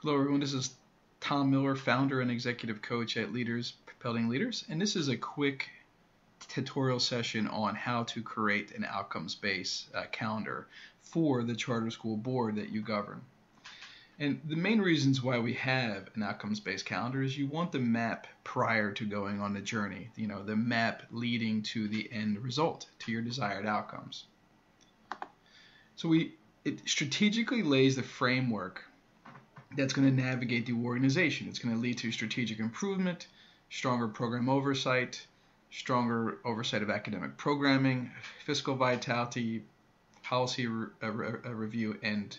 Hello, everyone. This is Tom Miller, founder and executive coach at Leaders Propelling Leaders, and this is a quick tutorial session on how to create an outcomes-based calendar for the charter school board that you govern. And the main reasons why we have an outcomes-based calendar is you want the map prior to going on the journey, the map leading to the end result, to your desired outcomes. So it strategically lays the framework that's going to navigate the organization. It's going to lead to strategic improvement, stronger program oversight, stronger oversight of academic programming, fiscal vitality, policy review, and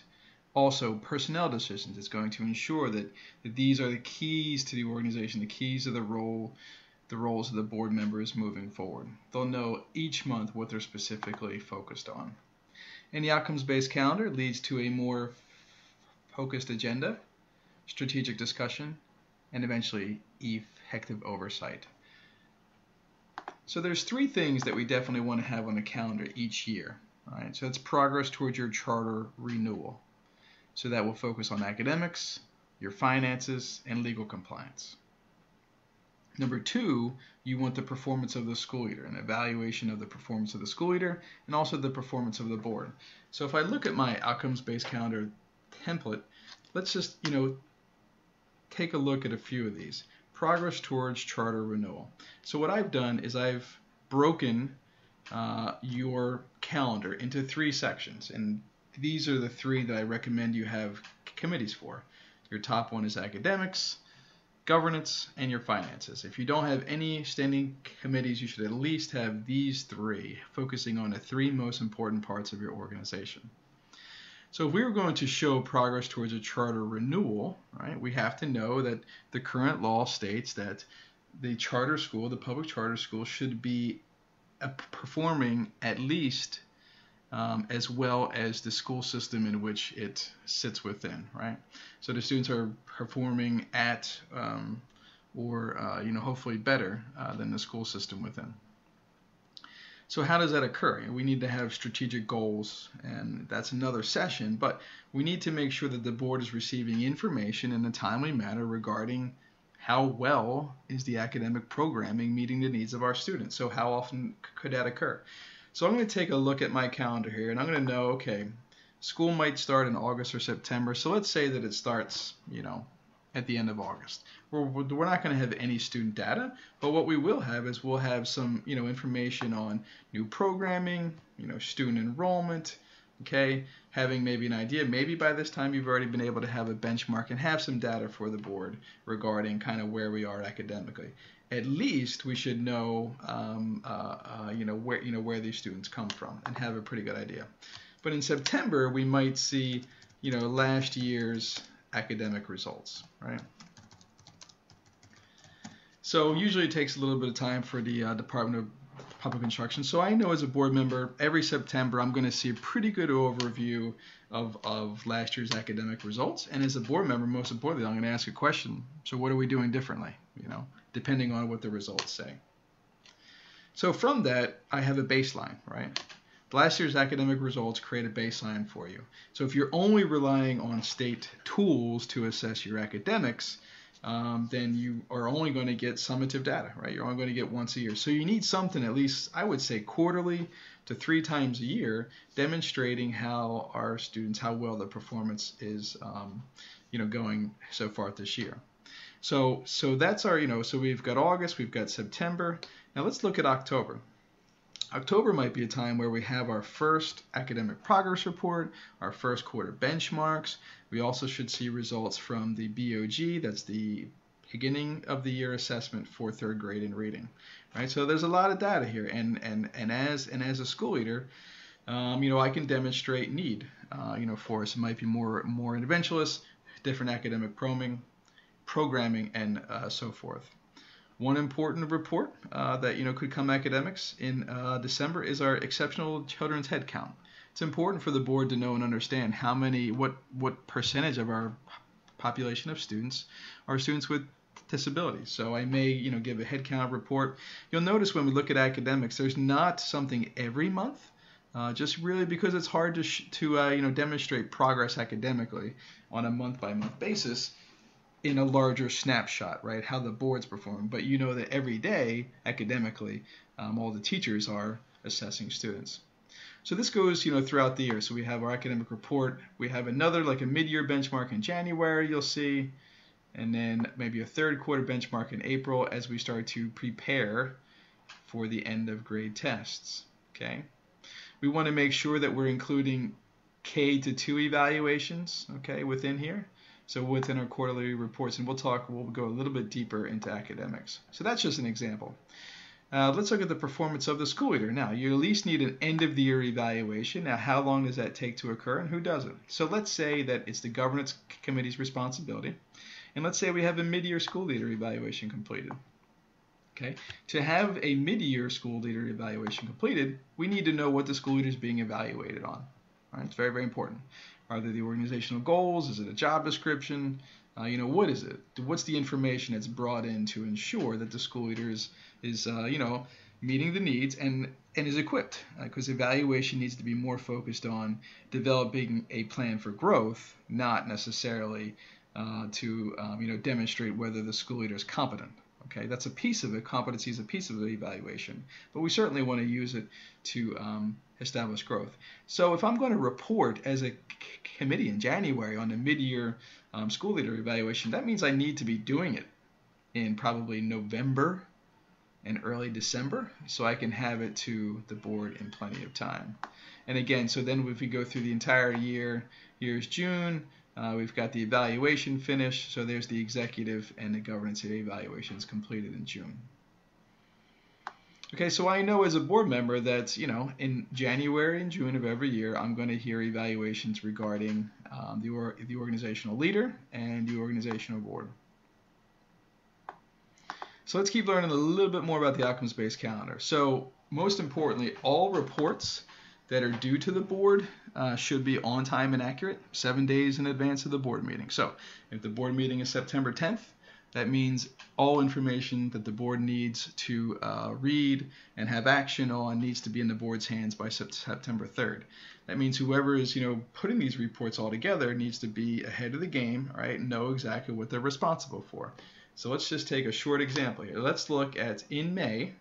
also personnel decisions. It's going to ensure that these are the keys to the organization, the keys of the roles of the board members moving forward. They'll know each month what they're specifically focused on. And the outcomes-based calendar leads to a more focused agenda, strategic discussion, and eventually effective oversight. So there's three things that we definitely want to have on the calendar each year. All right? So that's progress towards your charter renewal. So that will focus on academics, your finances, and legal compliance. Number two, you want the performance of the school leader, an evaluation of the performance of the school leader, and also the performance of the board. So if I look at my outcomes-based calendar template, let's just, take a look at a few of these. Progress towards charter renewal. So what I've done is I've broken your calendar into three sections, and these are the three that I recommend you have committees for. Your top one is academics, governance, and your finances. If you don't have any standing committees, you should at least have these three, focusing on the three most important parts of your organization. So if we were going to show progress towards a charter renewal, right, we have to know that the current law states that the charter school, the public charter school, should be performing at least as well as the school system in which it sits within, right? So the students are performing at or hopefully better than the school system within. So how does that occur? We need to have strategic goals, and that's another session, but we need to make sure that the board is receiving information in a timely manner regarding how well is the academic programming meeting the needs of our students. So how often could that occur? So I'm going to take a look at my calendar here, and I'm going to know, okay, school might start in August or September, so let's say that it starts, at the end of August. We're not going to have any student data, but what we will have is we'll have some, information on new programming, student enrollment, okay, having maybe an idea. Maybe by this time you've already been able to have a benchmark and have some data for the board regarding kind of where we are academically. At least we should know, where these students come from and have a pretty good idea. But in September, we might see, last year's academic results, right? So usually it takes a little bit of time for the Department of Public Instruction. So I know as a board member, every September I'm going to see a pretty good overview of last year's academic results. And as a board member, most importantly, I'm going to ask a question. So what are we doing differently, depending on what the results say. So from that, I have a baseline, right? Last year's academic results create a baseline for you. So if you're only relying on state tools to assess your academics, then you are only going to get summative data, right? You're only going to get once a year. So you need something at least, I would say, quarterly to 3 times a year, demonstrating how our students, how well the performance is, going so far this year. So that's our, so we've got August, we've got September. Now let's look at October. October might be a time where we have our first academic progress report, our first quarter benchmarks. We also should see results from the BOG, that's the beginning of the year assessment for 3rd grade in reading, right? So there's a lot of data here, and as a school leader, I can demonstrate need, for us. It might be more interventionist, different academic programming, and so forth. One important report that could come academics in December is our exceptional children's head count. It's important for the board to know and understand how many, what percentage of our population of students are students with disabilities. So I may give a head count report. You'll notice when we look at academics, there's not something every month just really because it's hard to demonstrate progress academically on a month-by-month basis in a larger snapshot, right? How the board's performing. But you know that every day, academically, all the teachers are assessing students. So this goes, throughout the year. So we have our academic report. We have another, like a mid-year benchmark in January, you'll see. And then maybe a third quarter benchmark in April as we start to prepare for the end of grade tests, okay? We want to make sure that we're including K-2 evaluations, okay, within here. So within our quarterly reports, and we'll go a little bit deeper into academics. So that's just an example. Let's look at the performance of the school leader. Now, you at least need an end-of-the-year evaluation. Now, how long does that take to occur, and who does it? So let's say that it's the governance committee's responsibility, and let's say we have a mid-year school leader evaluation completed. Okay. To have a mid-year school leader evaluation completed, we need to know what the school leader is being evaluated on. All right? It's very, very important. Are there the organizational goals? Is it a job description? What is it? What's the information that's brought in to ensure that the school leader is meeting the needs and is equipped? Because evaluation needs to be more focused on developing a plan for growth, not necessarily to demonstrate whether the school leader is competent. Okay, that's a piece of it. Competency is a piece of the evaluation, but we certainly want to use it to establish growth. So if I'm going to report as a committee in January on the mid-year school leader evaluation, that means I need to be doing it in probably November and early December, so I can have it to the board in plenty of time. And again, so then if we go through the entire year, here's June. We've got the evaluation finished, so there's the executive and the governance evaluations completed in June. Okay, so I know as a board member that, in January and June of every year, I'm going to hear evaluations regarding the organizational leader and the organizational board. So let's keep learning a little bit more about the outcomes-based calendar. So most importantly, all reports that are due to the board should be on time and accurate 7 days in advance of the board meeting. So if the board meeting is September 10th, that means all information that the board needs to read and have action on needs to be in the board's hands by September 3rd. That means whoever is putting these reports all together needs to be ahead of the game, right? Know exactly what they're responsible for. So let's just take a short example here. Let's look at in May.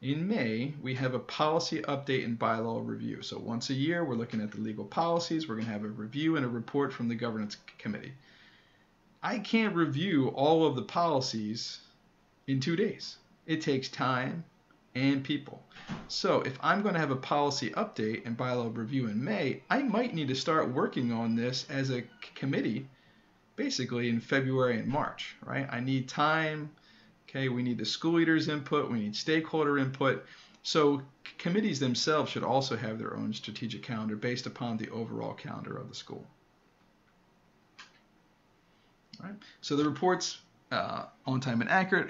In May, we have a policy update and bylaw review. So once a year, we're looking at the legal policies. We're going to have a review and a report from the governance committee. I can't review all of the policies in 2 days. It takes time and people. So if I'm going to have a policy update and bylaw review in May, I might need to start working on this as a committee basically in February and March, right? I need time. Okay, we need the school leaders' input, we need stakeholder input. So committees themselves should also have their own strategic calendar based upon the overall calendar of the school. All right. So the report's on time and accurate,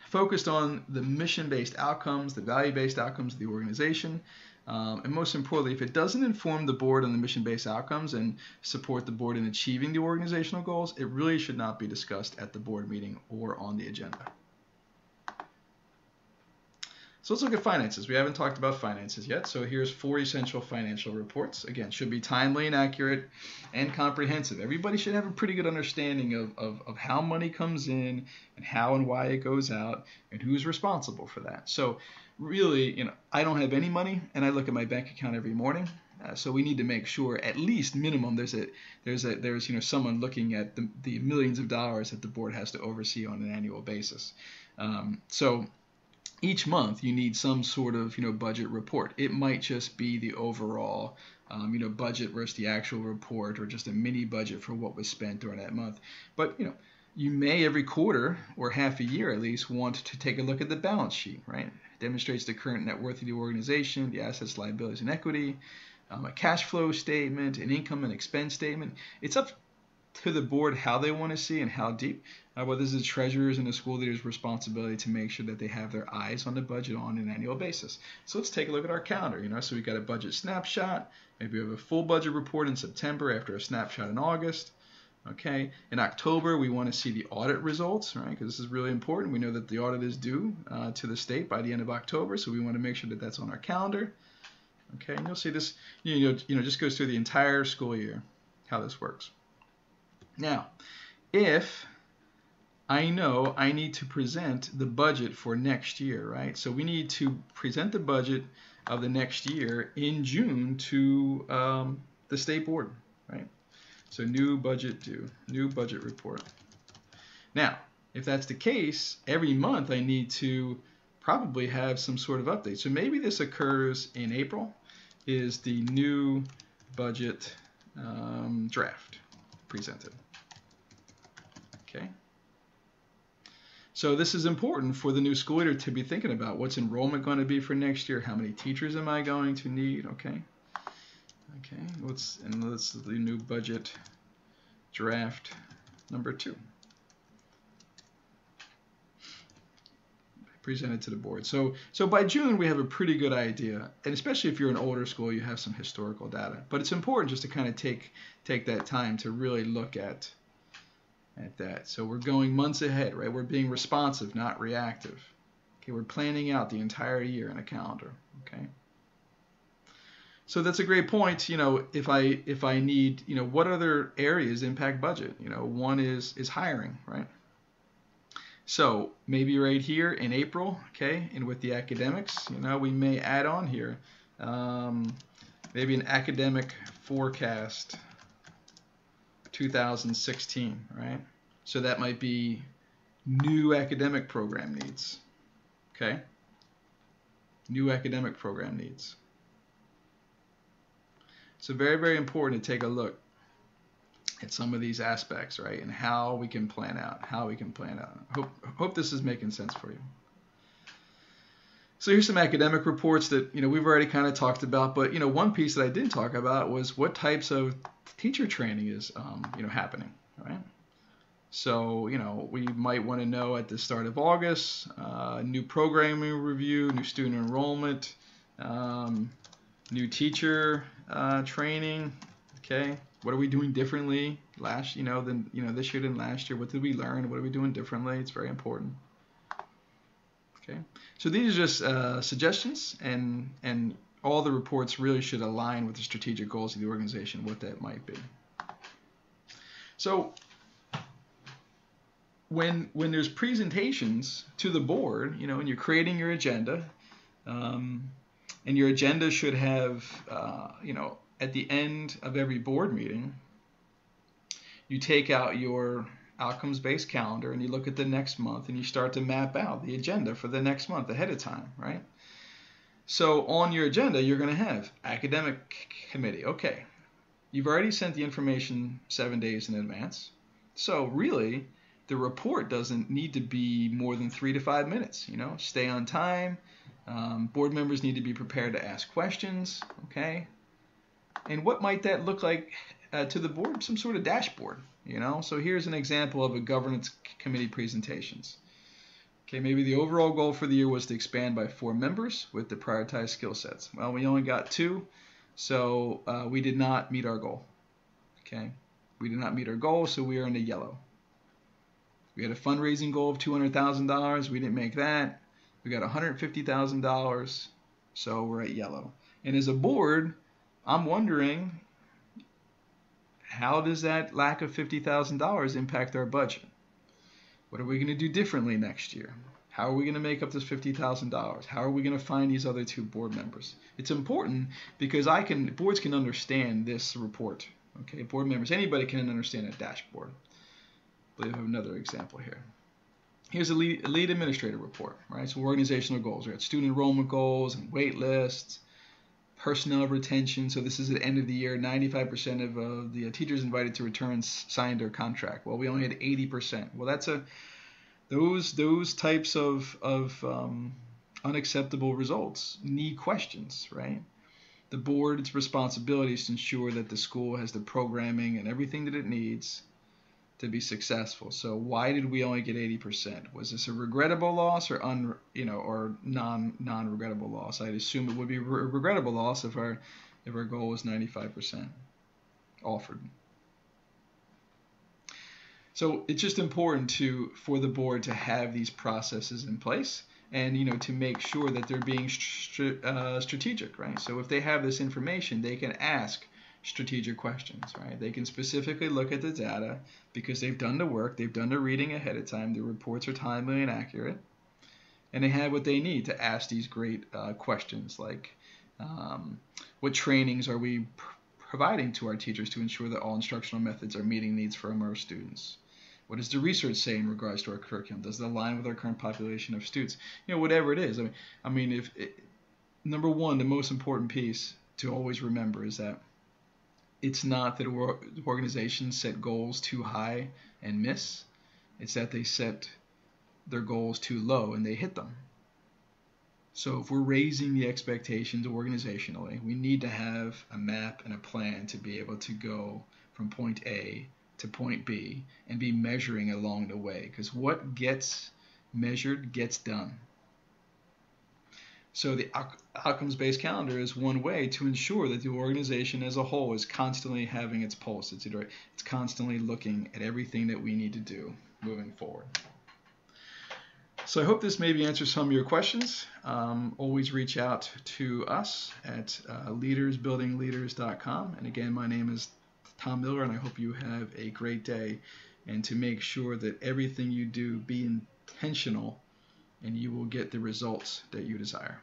focused on the mission-based outcomes, the value-based outcomes of the organization. And most importantly, if it doesn't inform the board on the mission-based outcomes and support the board in achieving the organizational goals, it really should not be discussed at the board meeting or on the agenda. So let's look at finances. We haven't talked about finances yet. So here's 4 essential financial reports. Again, should be timely and accurate and comprehensive. Everybody should have a pretty good understanding of how money comes in and how and why it goes out and who's responsible for that. So really, I don't have any money and I look at my bank account every morning. So we need to make sure at least minimum there's someone looking at the millions of dollars that the board has to oversee on an annual basis. So each month you need some sort of budget report. It might just be the overall budget versus the actual report, or just a mini budget for what was spent during that month. But you may every quarter or half a year at least want to take a look at the balance sheet, right? It demonstrates the current net worth of the organization, the assets, liabilities, and equity, a cash flow statement, an income and expense statement. It's up to the board how they want to see and how deep. But this is the treasurer's and the school leader's responsibility to make sure that they have their eyes on the budget on an annual basis. So let's take a look at our calendar. So we've got a budget snapshot. Maybe we have a full budget report in September after a snapshot in August. Okay. In October, we want to see the audit results, right? Because this is really important. We know that the audit is due to the state by the end of October, so we want to make sure that that's on our calendar. Okay, and you'll see this, just goes through the entire school year, how this works. Now, if I know I need to present the budget for next year, right? So we need to present the budget of the next year in June to the state board, right? So new budget due, new budget report. Now, if that's the case, every month I need to probably have some sort of update. So maybe this occurs in April, is the new budget draft presented. Okay. So this is important for the new school year to be thinking about. What's enrollment going to be for next year? How many teachers am I going to need? Okay. Okay. Let's do the new budget draft number 2. Presented to the board. So by June we have a pretty good idea, and especially if you're an older school, you have some historical data. But it's important just to kind of take that time to really look at that. So we're going months ahead, right? We're being responsive, not reactive. Okay, we're planning out the entire year in a calendar. Okay. So that's a great point. If I need, what other areas impact budget? One is hiring, right? So maybe right here in April, okay, and with the academics, we may add on here maybe an academic forecast 2016, right? So that might be new academic program needs, okay? New academic program needs. So very, very important to take a look at some of these aspects, right? And how we can plan out, Hope this is making sense for you. So here's some academic reports that, we've already kind of talked about, but, one piece that I didn't talk about was what types of teacher training is, happening, right? So, we might want to know at the start of August, new programming review, new student enrollment, new teacher training, okay? What are we doing differently this year than last year? What did we learn? What are we doing differently? It's very important. Okay, so these are just suggestions, and all the reports really should align with the strategic goals of the organization, what that might be. So when there's presentations to the board, and you're creating your agenda, and your agenda should have, at the end of every board meeting, you take out your outcomes-based calendar and you look at the next month and you start to map out the agenda for the next month ahead of time, right? So on your agenda, you're going to have academic committee. Okay, you've already sent the information 7 days in advance. So really, the report doesn't need to be more than 3 to 5 minutes, stay on time. Board members need to be prepared to ask questions, okay? And what might that look like to the board? Some sort of dashboard, So here's an example of a governance committee presentations. Okay, maybe the overall goal for the year was to expand by 4 members with the prioritized skill sets. Well, we only got 2, so we did not meet our goal. Okay, we did not meet our goal, so we are in the yellow. We had a fundraising goal of $200,000. We didn't make that. We got $150,000, so we're at yellow. And as a board, I'm wondering, how does that lack of $50,000 impact our budget? What are we going to do differently next year? How are we going to make up this $50,000? How are we going to find these other 2 board members? It's important because boards can understand this report. Okay, board members, anybody can understand a dashboard. I believe I have another example here. Here's a lead administrator report, right? So organizational goals. We got student enrollment goals and wait lists, personnel retention. So this is at the end of the year. 95% of the teachers invited to return signed their contract. Well, we only had 80%. Well, that's those types of unacceptable results need questions, right? The board's responsibility is to ensure that the school has the programming and everything that it needs to be successful. So why did we only get 80%? Was this a regrettable loss or non-regrettable loss? I'd assume it would be a regrettable loss if our goal was 95% offered. So it's just important for the board to have these processes in place, and to make sure that they're being strategic, right? So if they have this information, they can ask strategic questions, right? They can specifically look at the data because they've done the work, they've done the reading ahead of time, the reports are timely and accurate, and they have what they need to ask these great questions like what trainings are we providing to our teachers to ensure that all instructional methods are meeting needs for our students? What does the research say in regards to our curriculum? Does it align with our current population of students? Whatever it is. Number one, the most important piece to always remember is that it's not that organizations set goals too high and miss. It's that they set their goals too low and they hit them. So if we're raising the expectations organizationally, we need to have a map and a plan to be able to go from point A to point B and be measuring along the way, because what gets measured gets done. So the outcomes-based calendar is one way to ensure that the organization as a whole is constantly having its pulse. It's constantly looking at everything that we need to do moving forward. So I hope this maybe answers some of your questions. Always reach out to us at leadersbuildingleaders.com. And again, my name is Tom Miller, and I hope you have a great day. And to make sure that everything you do be intentional, and you will get the results that you desire.